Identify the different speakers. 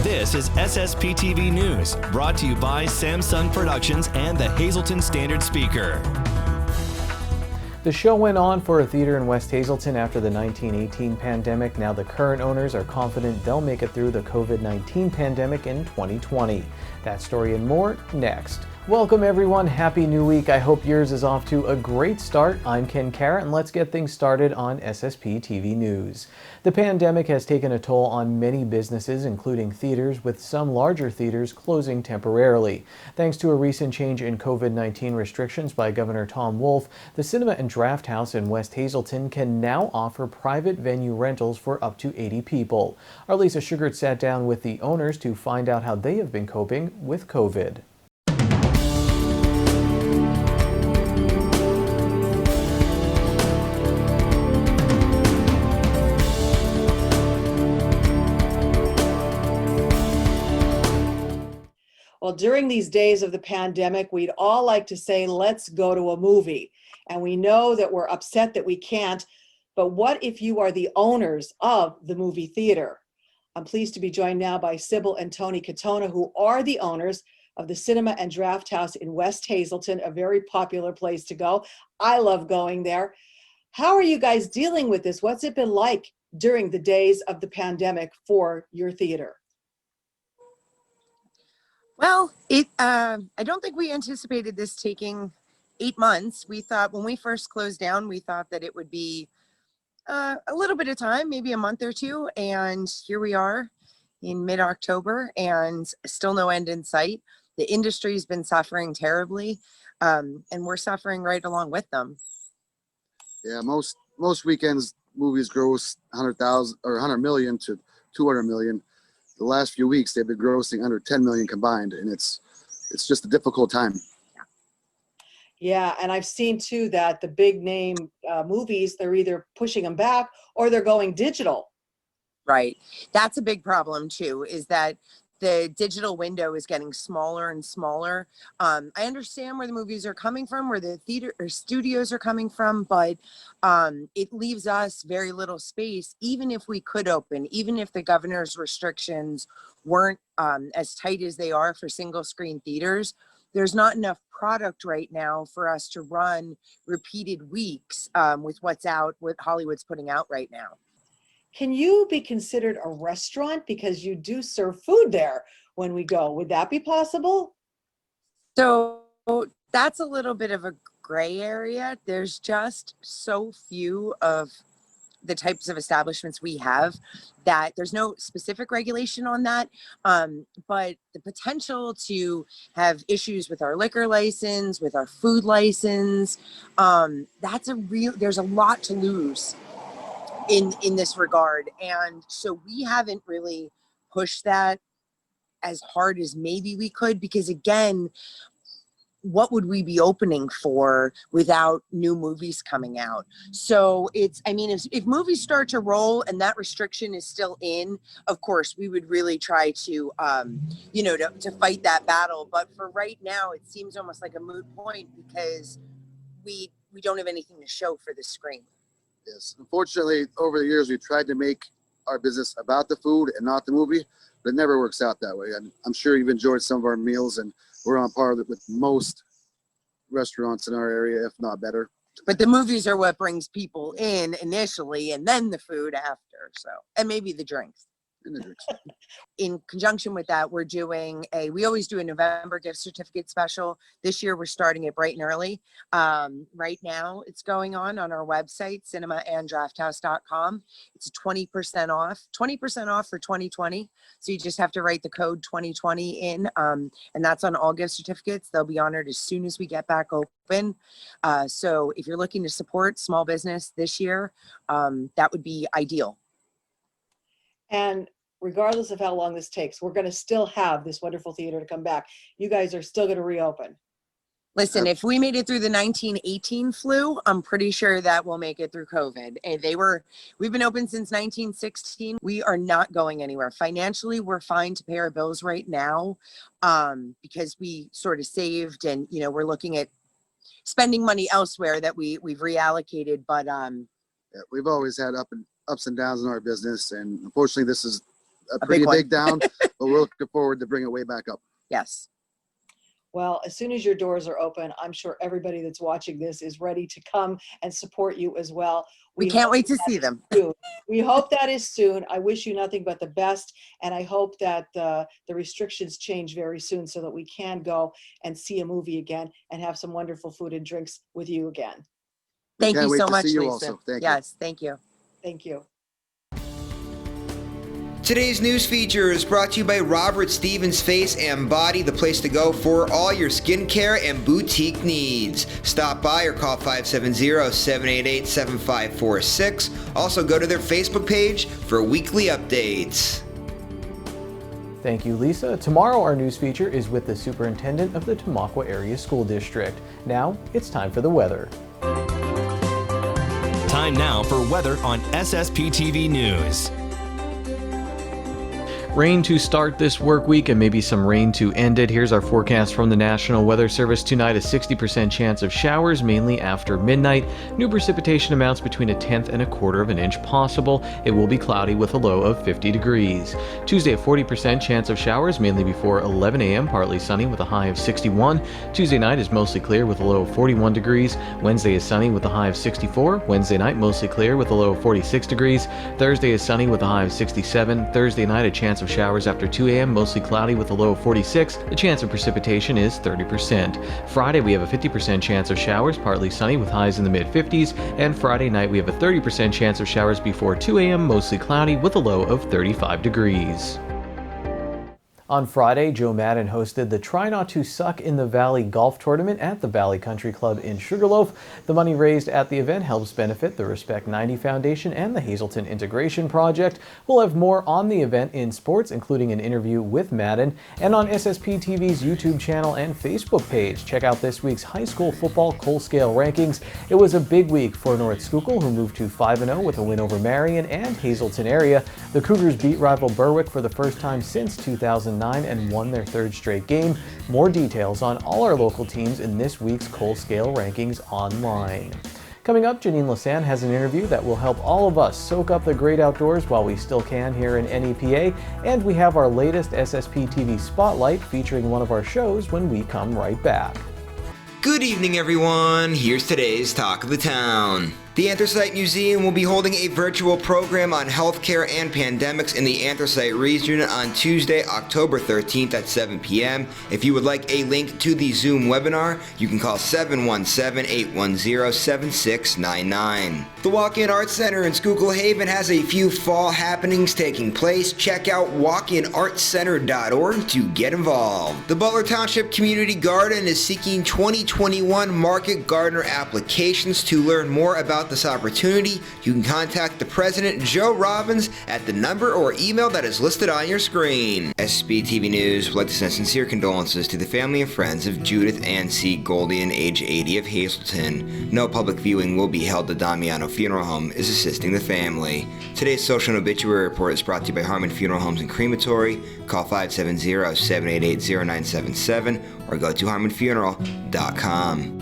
Speaker 1: This is SSPTV News, brought to you by Samsung Productions and the Hazleton Standard Speaker.
Speaker 2: The show went on for a theater in West Hazleton after the 1918 pandemic. Now the current owners are confident they'll make it through the COVID-19 pandemic in 2020. That story and more next. Welcome everyone, happy new week. I hope yours is off to a great start. I'm Ken Carrot and let's get things started on SSP TV News. The pandemic has taken a toll on many businesses, including theaters, with some larger theaters closing temporarily. Thanks to a recent change in COVID-19 restrictions by Governor Tom Wolf, the Cinema and Draft House in West Hazleton can now offer private venue rentals for up to 80 people. Our Lisa Sugart sat down with the owners to find out how they have been coping with COVID.
Speaker 3: Well, during these days of the pandemic, we'd all like to say, let's go to a movie. And we know that we're upset that we can't, but what if you are the owners of the movie theater? I'm pleased to be joined now by Sybil and Tony Katona, who are the owners of the Cinema and Draft House in West Hazleton, a very popular place to go. I love going there. How are you guys dealing with this? What's it been like during the days of the pandemic for your theater?
Speaker 4: Well, I don't think we anticipated this taking 8 months. We thought when we first closed down, we thought that it would be a little bit of time, maybe a month or two. And here we are in mid-October and still no end in sight. The industry has been suffering terribly, and we're suffering right along with them.
Speaker 5: Yeah, most weekends movies gross 100,000 or 100 million to 200 million. The last few weeks they've been grossing under 10 million combined, and it's just a difficult time.
Speaker 3: Yeah, and I've seen too that the big name movies, they're either pushing them back or they're going digital.
Speaker 4: Right. That's a big problem too, is that the digital window is getting smaller and smaller. I understand where the movies are coming from, where the theater or studios are coming from, but it leaves us very little space, even if we could open, even if the governor's restrictions weren't as tight as they are for single screen theaters. There's not enough product right now for us to run repeated weeks with what's out, what Hollywood's putting out right now.
Speaker 3: Can you be considered a restaurant because you do serve food there when we go? Would that be possible?
Speaker 4: So that's a little bit of a gray area. There's just so few of the types of establishments we have that there's no specific regulation on that. But the potential to have issues with our liquor license, with our food license, there's a lot to lose in this regard. And so we haven't really pushed that as hard as maybe we could, because again, what would we be opening for without new movies coming out? So if movies start to roll and that restriction is still in, of course we would really try to to fight that battle. But for right now, it seems almost like a moot point because we don't have anything to show for the screen.
Speaker 5: Yes, unfortunately, over the years, we've tried to make our business about the food and not the movie, but it never works out that way. I'm sure you've enjoyed some of our meals, and we're on par with most restaurants in our area, if not better.
Speaker 4: But the movies are what brings people in initially, and then the food after. So, and maybe the drinks. In conjunction with that, we always do a November gift certificate special. This year we're starting it bright and early. Right now it's going on our website, cinemaanddrafthouse.com. It's 20% off for 2020. So you just have to write the code 2020 in, and that's on all gift certificates. They'll be honored as soon as we get back open. So if you're looking to support small business this year, that would be ideal.
Speaker 3: And regardless of how long this takes, we're going to still have this wonderful theater to come back. You guys are still going to reopen.
Speaker 4: Listen, if we made it through the 1918 flu, I'm pretty sure that we'll make it through COVID. And we've been open since 1916. We are not going anywhere. Financially, we're fine to pay our bills right now because we sort of saved, and we're looking at spending money elsewhere that we've reallocated. But
Speaker 5: Yeah, we've always had ups and downs in our business, and unfortunately, this is a pretty big down. But we're looking forward to bring it way back up.
Speaker 4: Yes.
Speaker 3: Well, as soon as your doors are open, I'm sure everybody that's watching this is ready to come and support you as well.
Speaker 4: We can't wait to see them.
Speaker 3: We hope that is soon. I wish you nothing but the best, and I hope that the restrictions change very soon so that we can go and see a movie again and have some wonderful food and drinks with you again.
Speaker 4: Thank you so much,
Speaker 5: see you
Speaker 4: Lisa.
Speaker 5: also. Thank
Speaker 4: yes, thank you.
Speaker 3: Thank you.
Speaker 6: Today's news feature is brought to you by Robert Stevens Face and Body, the place to go for all your skincare and boutique needs. Stop by or call 570-788-7546. Also go to their Facebook page for weekly updates.
Speaker 2: Thank you, Lisa. Tomorrow our news feature is with the superintendent of the Tamaqua Area School District. Now it's time for the weather.
Speaker 1: Time now for weather on SSPTV News.
Speaker 2: Rain to start this work week and maybe some rain to end it. Here's our forecast from the National Weather Service. Tonight, a 60% chance of showers, mainly after midnight. New precipitation amounts between 1/10 and 1/4 of an inch possible. It will be cloudy with a low of 50 degrees. Tuesday, a 40% chance of showers, mainly before 11 a.m. Partly sunny with a high of 61. Tuesday night is mostly clear with a low of 41 degrees. Wednesday is sunny with a high of 64. Wednesday night, mostly clear with a low of 46 degrees. Thursday is sunny with a high of 67. Thursday night, a chance of showers after 2 a.m., mostly cloudy with a low of 46. The chance of precipitation is 30%. Friday, we have a 50% chance of showers, partly sunny with highs in the mid-50s. And Friday night, we have a 30% chance of showers before 2 a.m., mostly cloudy with a low of 35 degrees. On Friday, Joe Madden hosted the Try Not to Suck in the Valley golf tournament at the Valley Country Club in Sugarloaf. The money raised at the event helps benefit the Respect 90 Foundation and the Hazelton Integration Project. We'll have more on the event in sports, including an interview with Madden, and on SSPTV's YouTube channel and Facebook page. Check out this week's high school football Cole-Scale rankings. It was a big week for North Schuylkill, who moved to 5-0 with a win over Marion and Hazelton area. The Cougars beat rival Berwick for the first time since 2009 and won their third straight game. More details on all our local teams in this week's Cole-Scale rankings online. Coming up, Janine Lasan has an interview that will help all of us soak up the great outdoors while we still can here in NEPA, and we have our latest SSPTV Spotlight featuring one of our shows when we come right back.
Speaker 6: Good evening, everyone. Here's today's Talk of the Town. The Anthracite Museum will be holding a virtual program on healthcare and pandemics in the Anthracite region on Tuesday, October 13th at 7 p.m. If you would like a link to the Zoom webinar, you can call 717-810-7699. The Walk-In Arts Center in Schuylkill Haven has a few fall happenings taking place. Check out walkinartscenter.org to get involved. The Butler Township Community Garden is seeking 2021 Market Gardener applications. To learn more about this opportunity, you can contact the president, Joe Robbins, at the number or email that is listed on your screen. SSPTV News would like to send sincere condolences to the family and friends of Judith Ann C. Goldian, age 80, of Hazelton. No public viewing will be held. The Damiano Funeral Home is assisting the family. Today's social and obituary report is brought to you by Harmon Funeral Homes and Crematory. Call 570-788-0977 or go to harmonfuneral.com.